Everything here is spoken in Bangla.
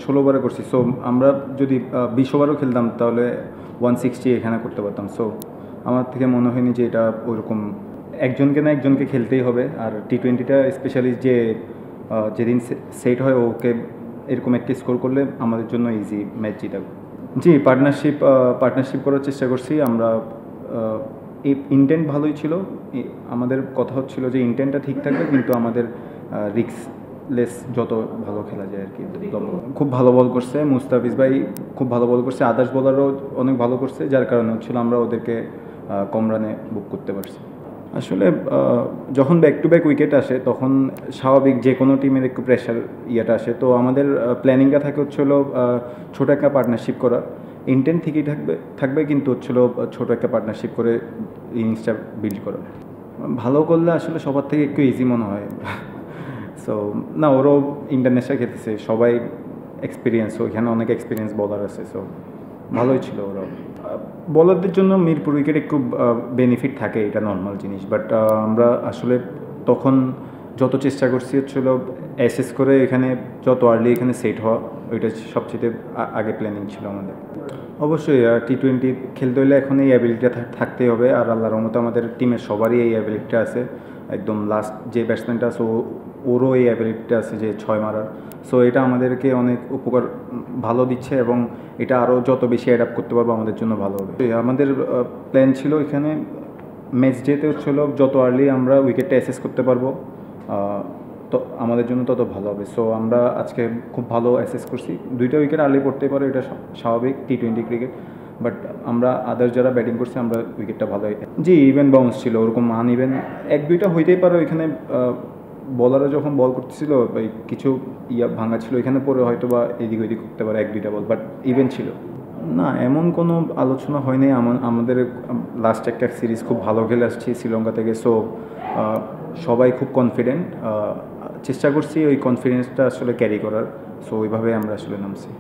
16 ওভারে করছি। সো আমরা যদি 20 ওভারও খেলতাম তাহলে 160 এখানে করতে পারতাম। সো আমার থেকে মনে হয়নি যে এটা ওরকম একজনকে না একজনকে খেলতেই হবে। আর টি-20টা স্পেশালি যেদিন সেট হয় ওকে এরকম একটা স্কোর করলে আমাদের জন্য ইজি ম্যাচ জিতা। জি, পার্টনারশিপ করার চেষ্টা করছি আমরা। এই ইন্টেন্ট ভালোই ছিল। আমাদের কথা হচ্ছিল যে ইন্টেন্টটা ঠিক থাকবে, কিন্তু আমাদের রিস্কলেস যত ভালো খেলা যায় আর কি। খুব ভালো বল করছে মুস্তাফিজ ভাই, খুব ভালো বল করছে। আদার্স বোলারও অনেক ভালো করছে, যার কারণে হচ্ছিল আমরা ওদেরকে কম রানে বুক করতে পারছি। আসলে যখন ব্যাক টু ব্যাক উইকেট আসে তখন স্বাভাবিক যে কোনো টিমের একটু প্রেশার আসে। তো আমাদের প্ল্যানিংটা থাকে হচ্ছিলো ছোটো একটা পার্টনারশিপ করা। ইন্টেন্ট ঠিকই থাকবে কিন্তু হচ্ছিলো ছোটো একটা পার্টনারশিপ করে ইনিংসটা বিল্ড করা। ভালো করলে আসলে সবার থেকে একটু ইজি মনে হয়। সো না, ওরাও ইন্টারন্যাশনাল খেলতেছে, সবাই এক্সপিরিয়েন্স, ওইখানে অনেক এক্সপিরিয়েন্স বলার আছে। সো ভালোই ছিল ওরাও। বলারদের জন্য মিরপুর উইকেট একটু বেনিফিট থাকে, এটা নর্মাল জিনিস। বাট আমরা আসলে তখন যত চেষ্টা করছি হচ্ছিল অ্যাসেস করে এখানে যত আর্লি এখানে সেট হওয়া, ওইটা সবচেয়ে আগে প্ল্যানিং ছিল আমাদের। অবশ্যই টি-20 খেলতে হলে এখন এই অ্যাবিলিটিটা থাকতেই হবে। আর আল্লাহর রহমতে আমাদের টিমের সবারই এই অ্যাবিলিটিটা আছে। একদম লাস্ট যে ব্যাটসম্যানটা আছে ওরও এই অ্যাবিলিটিটা আছে যে 6 মারার। সো এটা আমাদেরকে অনেক উপকার ভালো দিচ্ছে, এবং এটা আরও যত বেশি অ্যাডাপ্ট করতে পারবো আমাদের জন্য ভালো হবে। আমাদের প্ল্যান ছিল এখানে ম্যাচ ডেতে হচ্ছিল যত আর্লি আমরা উইকেটটা অ্যাসেস করতে পারবো তো আমাদের জন্য তত ভালো হবে। সো আমরা আজকে খুব ভালো অ্যাসেস করছি। 2টা উইকেট আর্লি পড়তে পারে, এটা স্বাভাবিক টি-20 ক্রিকেট। বাট আমরা আদার্স যারা ব্যাটিং করছি আমরা উইকেটটা ভালো। জি, ইভেন বাউন্স ছিল, ওরকম ইভেন 1-2টা হইতেই পারে। ওইখানে বলাররা যখন বল করতেছিল কিছু ভাঙা ছিল, এখানে পরে হয়তো বা এদিক ওইদিক করতে পারে 1-2টা বল, বাট ইভেন ছিল না। এমন কোনো আলোচনা হয়নি। আমাদের লাস্ট একটা সিরিজ খুব ভালো খেলে আসছি শ্রীলঙ্কা থেকে। সো সবাই খুব কনফিডেন্ট। চেষ্টা করছি ওই কনফিডেন্সটা আসলে ক্যারি করার। সো ওইভাবে আমরা আসলে নামছি।